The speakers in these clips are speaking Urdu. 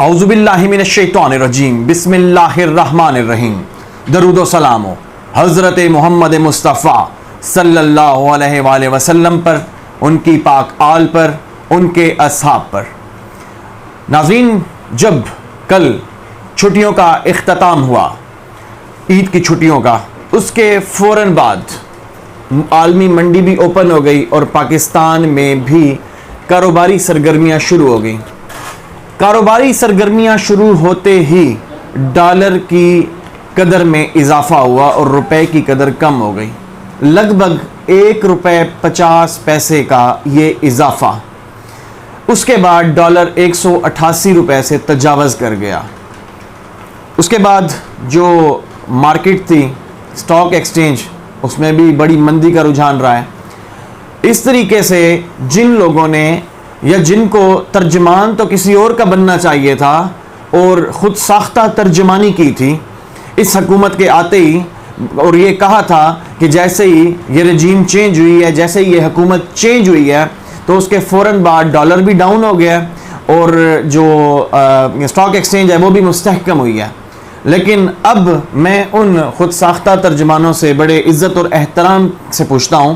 اعوذ باللہ من الشیطان الرجیم بسم اللہ الرحمن الرحیم درود و سلام حضرت محمد مصطفیٰ صلی اللہ علیہ وآلہ وسلم پر، ان کی پاک آل پر، ان کے اصحاب پر۔ ناظرین، جب کل چھٹیوں کا اختتام ہوا، عید کی چھٹیوں کا، اس کے فوراً بعد عالمی منڈی بھی اوپن ہو گئی اور پاکستان میں بھی کاروباری سرگرمیاں شروع ہو گئیں۔ کاروباری سرگرمیاں شروع ہوتے ہی ڈالر کی قدر میں اضافہ ہوا اور روپے کی قدر کم ہو گئی، لگ بھگ 1 روپے 50 پیسے کا یہ اضافہ۔ اس کے بعد ڈالر 188 روپے سے تجاوز کر گیا۔ اس کے بعد جو مارکیٹ تھی، سٹاک ایکسچینج، اس میں بھی بڑی مندی کا رجحان رہا ہے۔ اس طریقے سے جن لوگوں نے یا جن کو ترجمان تو کسی اور کا بننا چاہیے تھا اور خود ساختہ ترجمانی کی تھی اس حکومت کے آتے ہی، اور یہ کہا تھا کہ جیسے ہی یہ رجیم چینج ہوئی ہے، جیسے ہی یہ حکومت چینج ہوئی ہے تو اس کے فوراً بعد ڈالر بھی ڈاؤن ہو گیا اور جو سٹاک ایکسچینج ہے وہ بھی مستحکم ہوئی ہے۔ لیکن اب میں ان خود ساختہ ترجمانوں سے بڑے عزت اور احترام سے پوچھتا ہوں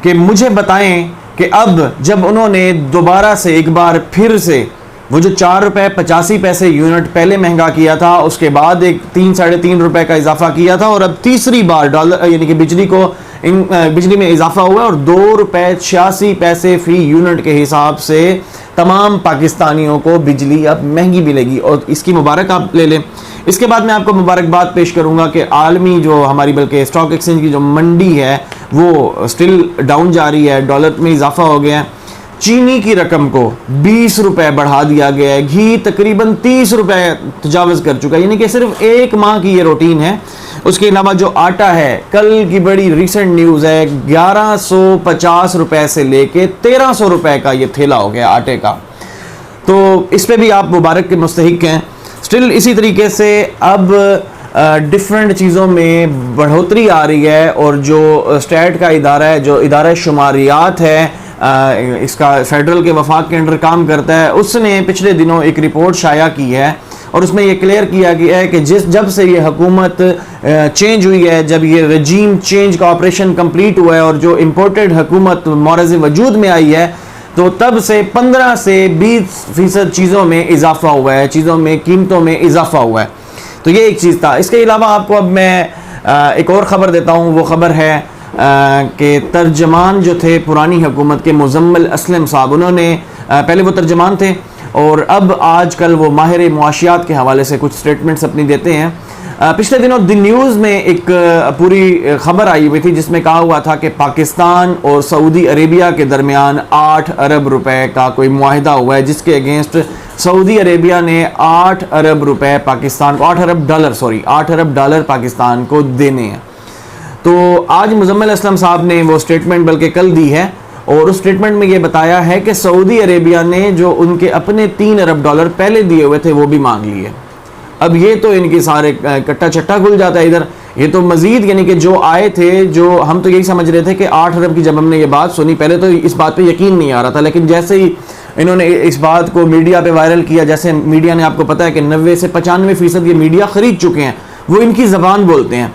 کہ مجھے بتائیں کہ اب جب انہوں نے دوبارہ سے ایک بار پھر سے وہ جو 4 روپے 85 پیسے یونٹ پہلے مہنگا کیا تھا، اس کے بعد ایک 3-3.5 روپے کا اضافہ کیا تھا، اور اب تیسری بار ڈالر یعنی کہ بجلی میں اضافہ ہوا اور 2 روپے 86 پیسے فی یونٹ کے حساب سے تمام پاکستانیوں کو بجلی اب مہنگی ملے گی، اور اس کی مبارک آپ لے لیں۔ اس کے بعد میں آپ کو مبارکباد پیش کروں گا کہ عالمی جو ہماری بلکہ سٹاک ایکسچینج کی جو منڈی ہے وہ سٹل ڈاؤن جا رہی ہے، ڈالر میں اضافہ ہو گیا ہے۔ چینی کی رقم کو 20 روپے بڑھا دیا گیا ہے، گھی تقریباً 30 روپے تجاوز کر چکا ہے، یعنی کہ صرف 1 ماہ کی یہ روٹین ہے۔ اس کے علاوہ جو آٹا ہے، کل کی بڑی ریسنٹ نیوز ہے، 1150 روپے سے لے کے 1300 روپے کا یہ تھیلا ہو گیا آٹے کا، تو اس پہ بھی آپ مبارک کے مستحق ہیں۔ سٹل اسی طریقے سے اب ڈفرینٹ چیزوں میں بڑھوتری آ رہی ہے، اور جو اسٹیٹ کا ادارہ ہے، جو ادارہ شماریات ہے، اس کا فیڈرل کے وفاق کے انڈر کام کرتا ہے، اس نے پچھلے دنوں ایک رپورٹ شائع کی ہے اور اس میں یہ کلیئر کیا گیا ہے کہ جب سے یہ حکومت چینج ہوئی ہے، جب یہ رجیم چینج کا آپریشن کمپلیٹ ہوا ہے اور جو امپورٹڈ حکومت مورز وجود میں آئی ہے، تو تب سے 15 سے 20% چیزوں میں اضافہ ہوا ہے، چیزوں میں قیمتوں میں اضافہ ہوا ہے۔ تو یہ ایک چیز تھا۔ اس کے علاوہ آپ کو اب میں ایک اور خبر دیتا ہوں۔ وہ خبر ہے کہ ترجمان جو تھے پرانی حکومت کے مزمل اسلم صاحب، انہوں نے پہلے وہ ترجمان تھے اور اب آج کل وہ ماہر معاشیات کے حوالے سے کچھ سٹیٹمنٹس اپنی دیتے ہیں۔ پچھلے دنوں دی نیوز میں ایک پوری خبر آئی ہوئی تھی جس میں کہا ہوا تھا کہ پاکستان اور سعودی عربیہ کے درمیان 8 ارب روپے کا کوئی معاہدہ ہوا ہے، جس کے اگینسٹ سعودی عربیہ نے 8 ارب روپے پاکستان کو 8 ارب ڈالر پاکستان کو دینے ہیں۔ تو آج مزمل اسلم صاحب نے وہ سٹیٹمنٹ بلکہ کل دی ہے، اور اس سٹیٹمنٹ میں یہ بتایا ہے کہ سعودی عربیہ نے جو ان کے اپنے 3 ارب ڈالر پہلے دیے ہوئے تھے وہ بھی مانگ لیے۔ اب یہ تو ان کی سارے کٹا چٹا کھل جاتا ہے ادھر، یہ تو مزید یعنی کہ جو آئے تھے، جو ہم تو یہی سمجھ رہے تھے کہ 8 ارب کی جب ہم نے یہ بات سنی، پہلے تو اس بات پہ یقین نہیں آ رہا تھا، لیکن جیسے ہی انہوں نے اس بات کو میڈیا پہ وائرل کیا، جیسے میڈیا نے آپ کو پتہ ہے کہ 90 سے 95% یہ میڈیا خرید چکے ہیں، وہ ان کی زبان بولتے ہیں،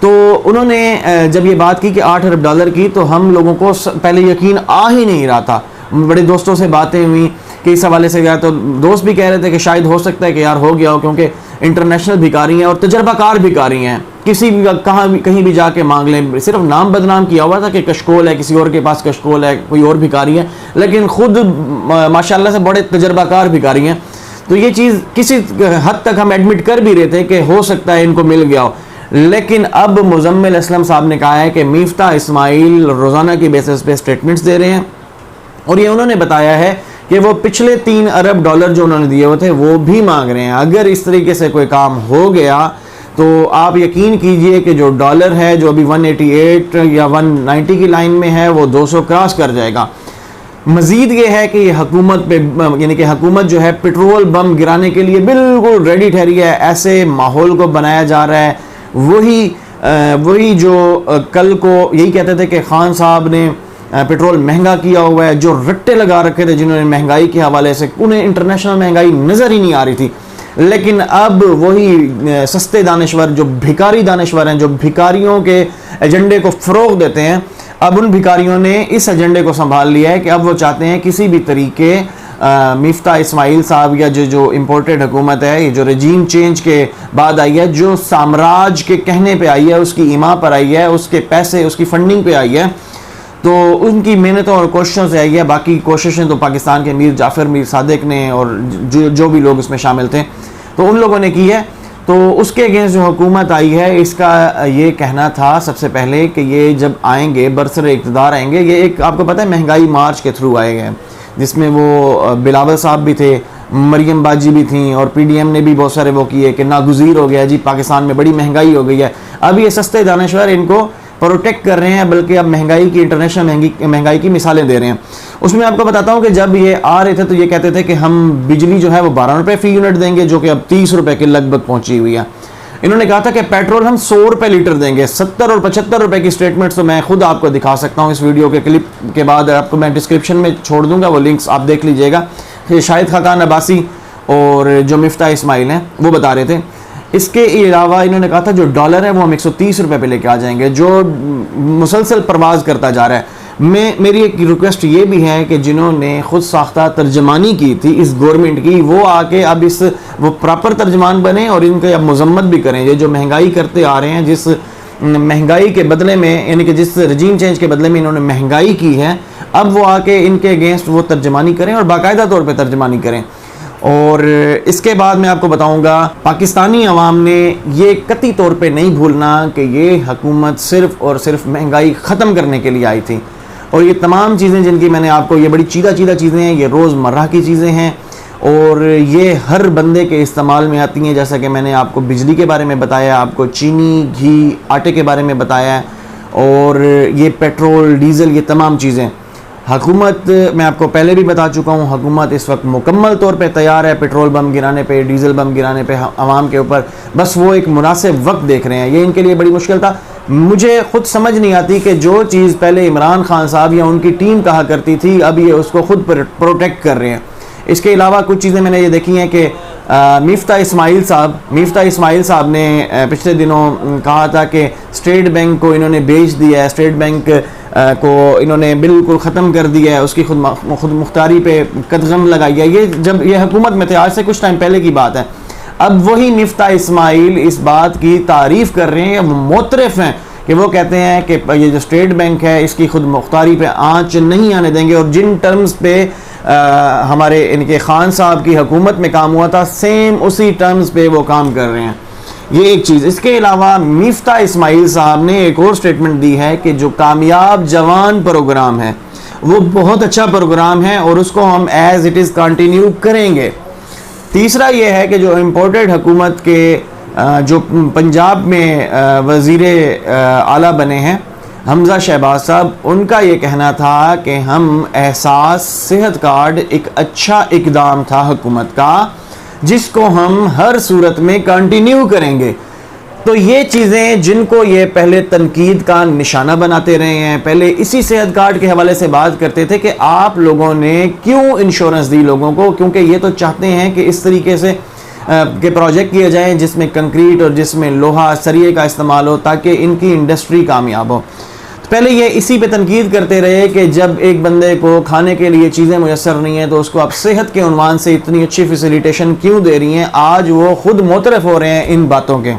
تو انہوں نے جب یہ بات کی کہ 8 ارب ڈالر کی، تو ہم لوگوں کو پہلے یقین آ ہی نہیں رہا تھا۔ بڑے دوستوں سے باتیں ہوئی کہ اس حوالے سے گیا، تو دوست بھی کہہ رہے تھے کہ شاید ہو سکتا ہے کہ یار ہو گیا ہو، کیونکہ انٹرنیشنل بھکاری ہیں اور تجربہ کار بھکاری ہیں، کسی بھی کہیں بھی جا کے مانگ لیں، صرف نام بدنام کیا ہوا تھا کہ کشکول ہے، کسی اور کے پاس کشکول ہے، کوئی اور بھکاری ہے، لیکن خود ماشاءاللہ سے بڑے تجربہ کار بھکاری ہیں۔ تو یہ چیز کسی حد تک ہم ایڈمٹ کر بھی رہے تھے کہ ہو سکتا ہے ان کو مل گیا ہو، لیکن اب مزمل اسلم صاحب نے کہا ہے کہ میفتح اسماعیل روزانہ کی بیسس پہ سٹیٹمنٹس دے رہے ہیں، اور یہ انہوں نے بتایا ہے کہ وہ پچھلے 3 ارب ڈالر جو انہوں نے دیے ہوئے تھے وہ بھی مانگ رہے ہیں۔ اگر اس طریقے سے کوئی کام ہو گیا تو آپ یقین کیجئے کہ جو ڈالر ہے جو ابھی 188 یا 190 کی لائن میں ہے، وہ 200 کراس کر جائے گا۔ مزید یہ ہے کہ یہ حکومت پہ یعنی کہ حکومت جو ہے پیٹرول بم گرانے کے لیے بالکل ریڈی ٹھہری ہے، ایسے ماحول کو بنایا جا رہا ہے۔ وہی جو کل کو یہی کہتے تھے کہ خان صاحب نے پیٹرول مہنگا کیا ہوا ہے، جو رٹے لگا رکھے تھے جنہوں نے مہنگائی کے حوالے سے، انہیں انٹرنیشنل مہنگائی نظر ہی نہیں آ رہی تھی. لیکن اب وہی سستے دانشور، جو بھکاری دانشور ہیں، جو بھکاریوں کے ایجنڈے کو فروغ دیتے ہیں، اب ان بھکاریوں نے اس ایجنڈے کو سنبھال لیا ہے کہ اب وہ چاہتے ہیں کسی بھی طریقے مفتاح اسماعیل صاحب یا جو امپورٹڈ حکومت ہے، یہ جو رجیم چینج کے بعد آئی ہے، جو سامراج کے کہنے پہ آئی ہے، اس کی ایما پر آئی ہے، اس کے پیسے، اس کی فنڈنگ پہ آئی ہے، تو ان کی محنتوں اور کوششوں سے آئی ہے. باقی کوششیں تو پاکستان کے میر جعفر، میر صادق نے اور جو بھی لوگ اس میں شامل تھے تو ان لوگوں نے کی ہے. تو اس کے اگینسٹ جو حکومت آئی ہے، اس کا یہ کہنا تھا سب سے پہلے کہ یہ جب آئیں گے، برسر اقتدار آئیں گے، یہ ایک آپ کو پتہ ہے مہنگائی مارچ کے تھرو آئے گئے، جس میں وہ بلاول صاحب بھی تھے، مریم باجی بھی تھیں، اور پی ڈی ایم نے بھی بہت سارے وہ کیے کہ ناگزیر ہو گیا جی، پاکستان میں بڑی مہنگائی ہو گئی ہے. اب یہ سستے دانشور ان کو پروٹیکٹ کر رہے ہیں، بلکہ اب مہنگائی کی انٹرنیشنل مہنگائی کی مثالیں دے رہے ہیں. اس میں آپ کو بتاتا ہوں کہ جب یہ آ رہے تھے تو یہ کہتے تھے کہ ہم بجلی جو ہے وہ 12 روپے فی یونٹ دیں گے، جو کہ اب 30 روپے کے لگ بھگ پہنچی ہوئی ہے. انہوں نے کہا تھا کہ پیٹرول ہم 100 روپے لیٹر دیں گے. 70 اور 75 روپے کی سٹیٹمنٹس تو میں خود آپ کو دکھا سکتا ہوں اس ویڈیو کے کلپ کے بعد، آپ کو میں ڈسکرپشن میں چھوڑ دوں گا وہ لنکس، آپ دیکھ لیجئے گا. شاہد خاقان عباسی اور جو مفتاح اسماعیل ہیں وہ بتا رہے تھے. اس کے علاوہ انہوں نے کہا تھا جو ڈالر ہے وہ ہم 130 روپے پہ لے کے آ جائیں گے، جو مسلسل پرواز کرتا جا رہا ہے. میری ایک ریکویسٹ یہ بھی ہے کہ جنہوں نے خود ساختہ ترجمانی کی تھی اس گورنمنٹ کی، وہ آ کے اب وہ پراپر ترجمان بنیں اور ان کے اب مذمت بھی کریں. یہ جو مہنگائی کرتے آ رہے ہیں، جس مہنگائی کے بدلے میں، یعنی کہ جس رجیم چینج کے بدلے میں انہوں نے مہنگائی کی ہے، اب وہ آ کے ان کے اگینسٹ وہ ترجمانی کریں اور باقاعدہ طور پہ ترجمانی کریں. اور اس کے بعد میں آپ کو بتاؤں گا، پاکستانی عوام نے یہ قطعی طور پہ نہیں بھولنا کہ یہ حکومت صرف اور صرف مہنگائی ختم کرنے کے لیے آئی تھی. اور یہ تمام چیزیں جن کی میں نے آپ کو، یہ بڑی چیدہ چیزیں ہیں، یہ روز مرہ کی چیزیں ہیں اور یہ ہر بندے کے استعمال میں آتی ہیں. جیسا کہ میں نے آپ کو بجلی کے بارے میں بتایا، آپ کو چینی، گھی، آٹے کے بارے میں بتایا، اور یہ پیٹرول، ڈیزل، یہ تمام چیزیں. حکومت، میں آپ کو پہلے بھی بتا چکا ہوں، حکومت اس وقت مکمل طور پہ تیار ہے پیٹرول بم گرانے پہ، ڈیزل بم گرانے پہ عوام کے اوپر. بس وہ ایک مناسب وقت دیکھ رہے ہیں. یہ ان کے لیے بڑی مشکل تھا. مجھے خود سمجھ نہیں آتی کہ جو چیز پہلے عمران خان صاحب یا ان کی ٹیم کہا کرتی تھی، اب یہ اس کو خود پروٹیکٹ کر رہے ہیں. اس کے علاوہ کچھ چیزیں میں نے یہ دیکھی ہیں کہ مفتاح اسماعیل صاحب نے پچھلے دنوں کہا تھا کہ اسٹیٹ بینک کو انہوں نے بیچ دیا ہے، اسٹیٹ بینک کو انہوں نے بالکل ختم کر دیا ہے، اس کی خود مختاری پہ قدغن لگائی ہے. یہ جب یہ حکومت میں تھے، آج سے کچھ ٹائم پہلے کی بات ہے. اب وہی مفتاح اسماعیل اس بات کی تعریف کر رہے ہیں، معترف ہیں کہ وہ کہتے ہیں کہ یہ جو اسٹیٹ بینک ہے اس کی خود مختاری پہ آنچ نہیں آنے دیں گے، اور جن ٹرمز پہ ہمارے ان کے خان صاحب کی حکومت میں کام ہوا تھا، سیم اسی ٹرمز پہ وہ کام کر رہے ہیں. یہ ایک چیز. اس کے علاوہ مفتاح اسماعیل صاحب نے ایک اور سٹیٹمنٹ دی ہے کہ جو کامیاب جوان پروگرام ہے وہ بہت اچھا پروگرام ہے اور اس کو ہم ایز اٹ از کنٹینیو کریں گے. تیسرا یہ ہے کہ جو امپورٹڈ حکومت کے جو پنجاب میں وزیر اعلیٰ بنے ہیں حمزہ شہباز صاحب، ان کا یہ کہنا تھا کہ ہم احساس صحت کارڈ ایک اچھا اقدام تھا حکومت کا، جس کو ہم ہر صورت میں کنٹینیو کریں گے. تو یہ چیزیں جن کو یہ پہلے تنقید کا نشانہ بناتے رہے ہیں، پہلے اسی صحت کارڈ کے حوالے سے بات کرتے تھے کہ آپ لوگوں نے کیوں انشورنس دی لوگوں کو، کیونکہ یہ تو چاہتے ہیں کہ اس طریقے سے کے پروجیکٹ کیے جائیں جس میں کنکریٹ اور جس میں لوہا سریے کا استعمال ہو تاکہ ان کی انڈسٹری کامیاب ہو. پہلے یہ اسی پہ تنقید کرتے رہے کہ جب ایک بندے کو کھانے کے لیے چیزیں میسر نہیں ہیں تو اس کو آپ صحت کے عنوان سے اتنی اچھی فیسیلیٹیشن کیوں دے رہی ہیں. آج وہ خود معترف ہو رہے ہیں ان باتوں کے.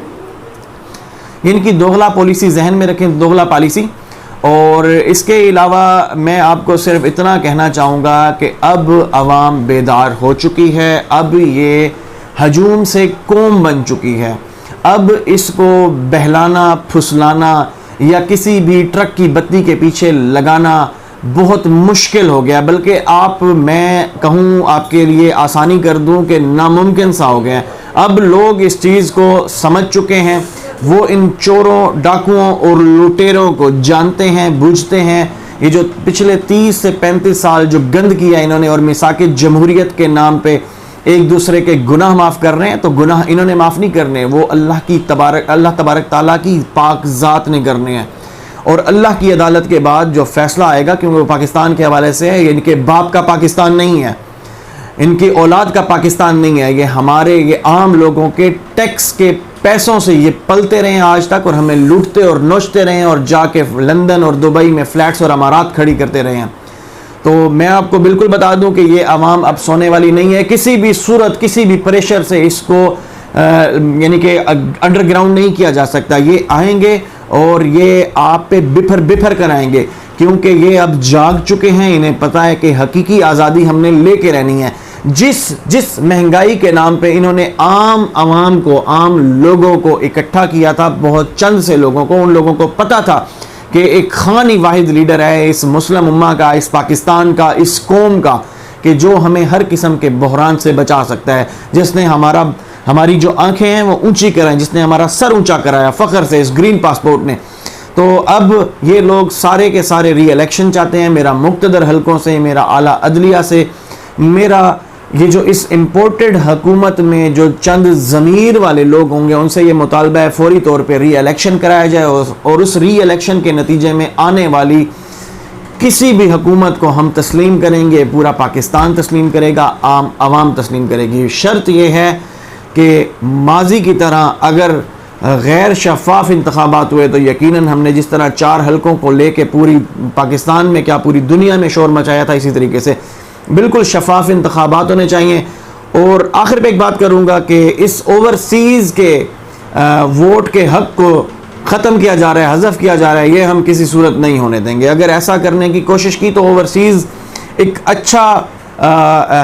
ان کی دوغلا پالیسی ذہن میں رکھیں، دوغلا پالیسی. اور اس کے علاوہ میں آپ کو صرف اتنا کہنا چاہوں گا کہ اب عوام بیدار ہو چکی ہے، اب یہ ہجوم سے قوم بن چکی ہے. اب اس کو بہلانا، پھسلانا یا کسی بھی ٹرک کی بتی کے پیچھے لگانا بہت مشکل ہو گیا، بلکہ میں کہوں آپ کے لیے آسانی کر دوں کہ ناممکن سا ہو گیا. اب لوگ اس چیز کو سمجھ چکے ہیں، وہ ان چوروں، ڈاکوؤں اور لوٹیروں کو جانتے ہیں، بوجھتے ہیں. یہ جو پچھلے 30 سے 35 سال جو گند کیا انہوں نے اور میثاق جمہوریت کے نام پہ ایک دوسرے کے گناہ معاف کر رہے ہیں، تو گناہ انہوں نے معاف نہیں کرنے، وہ اللہ تبارک تعالیٰ کی پاک ذات نے کرنے ہیں. اور اللہ کی عدالت کے بعد جو فیصلہ آئے گا، کیونکہ وہ پاکستان کے حوالے سے ہے، ان کے باپ کا پاکستان نہیں ہے، ان کی اولاد کا پاکستان نہیں ہے، یہ عام لوگوں کے ٹیکس کے پیسوں سے یہ پلتے رہے ہیں آج تک، اور ہمیں لوٹتے اور نوچتے رہے ہیں، اور جا کے لندن اور دبئی میں فلیٹس اور عمارات کھڑی کرتے رہے ہیں۔ تو میں آپ کو بالکل بتا دوں کہ یہ عوام اب سونے والی نہیں ہے، کسی بھی صورت، کسی بھی پریشر سے اس کو یعنی کہ انڈر گراؤنڈ نہیں کیا جا سکتا۔ یہ آئیں گے اور یہ آپ پہ بفر کر آئیں گے، کیونکہ یہ اب جاگ چکے ہیں، انہیں پتہ ہے کہ حقیقی آزادی ہم نے لے کے رہنی ہے۔ جس مہنگائی کے نام پہ انہوں نے عوام کو، عام لوگوں کو اکٹھا کیا تھا، بہت چند سے لوگوں کو، ان لوگوں کو پتہ تھا کہ ایک خان ہی واحد لیڈر ہے اس مسلم امہ کا، اس پاکستان کا، اس قوم کا، کہ جو ہمیں ہر قسم کے بحران سے بچا سکتا ہے، جس نے ہماری جو آنکھیں ہیں وہ اونچی کرائیں، جس نے ہمارا سر اونچا کرایا فخر سے اس گرین پاسپورٹ نے۔ تو اب یہ لوگ سارے کے سارے ری الیکشن چاہتے ہیں، میرا مقتدر حلقوں سے، میرا اعلیٰ عدلیہ سے، میرا یہ جو اس امپورٹڈ حکومت میں جو چند ضمیر والے لوگ ہوں گے، ان سے یہ مطالبہ ہے فوری طور پہ ری الیکشن کرایا جائے، اور اس ری الیکشن کے نتیجے میں آنے والی کسی بھی حکومت کو ہم تسلیم کریں گے، پورا پاکستان تسلیم کرے گا، عوام تسلیم کرے گی۔ شرط یہ ہے کہ ماضی کی طرح اگر غیر شفاف انتخابات ہوئے تو یقیناً ہم نے جس طرح 4 حلقوں کو لے کے پوری پاکستان میں کیا پوری دنیا میں شور مچایا تھا، اسی طریقے سے بالکل شفاف انتخابات ہونے چاہیے۔ اور آخر پہ ایک بات کروں گا کہ اس اوورسیز کے ووٹ کے حق کو ختم کیا جا رہا ہے، حذف کیا جا رہا ہے، یہ ہم کسی صورت نہیں ہونے دیں گے۔ اگر ایسا کرنے کی کوشش کی تو اوورسیز ایک اچھا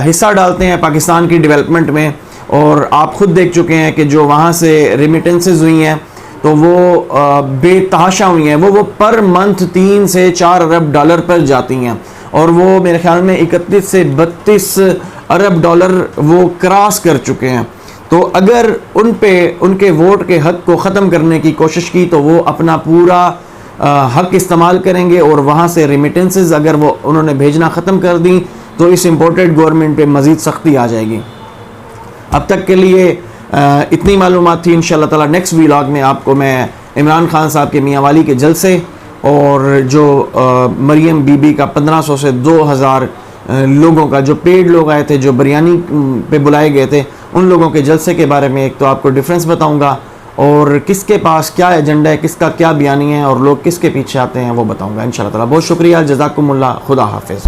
حصہ ڈالتے ہیں پاکستان کی ڈیولپمنٹ میں، اور آپ خود دیکھ چکے ہیں کہ جو وہاں سے ریمیٹنسز ہوئی ہیں تو وہ بے تحاشا ہوئی ہیں، وہ پر منتھ 3 سے 4 ارب ڈالر پر جاتی ہیں، اور وہ میرے خیال میں 31 سے 32 ارب ڈالر وہ کراس کر چکے ہیں۔ تو اگر ان کے ووٹ کے حق کو ختم کرنے کی کوشش کی تو وہ اپنا پورا حق استعمال کریں گے، اور وہاں سے ریمیٹنسز اگر انہوں نے بھیجنا ختم کر دیں تو اس امپورٹڈ گورنمنٹ پہ مزید سختی آ جائے گی۔ اب تک کے لیے اتنی معلومات تھی۔ انشاءاللہ تعالی نیکسٹ ویلاگ میں آپ کو میں عمران خان صاحب کے میاں والی کے جلسے، اور جو مریم بی بی کا 1500 سے 2000 لوگوں کا جو پیڈ لوگ آئے تھے، جو بریانی پہ بلائے گئے تھے، ان لوگوں کے جلسے کے بارے میں ایک تو آپ کو ڈیفرنس بتاؤں گا، اور کس کے پاس کیا ایجنڈا ہے، کس کا کیا بیانی ہے، اور لوگ کس کے پیچھے آتے ہیں وہ بتاؤں گا انشاءاللہ تعالی۔ بہت شکریہ، جزاکم اللہ، خدا حافظ۔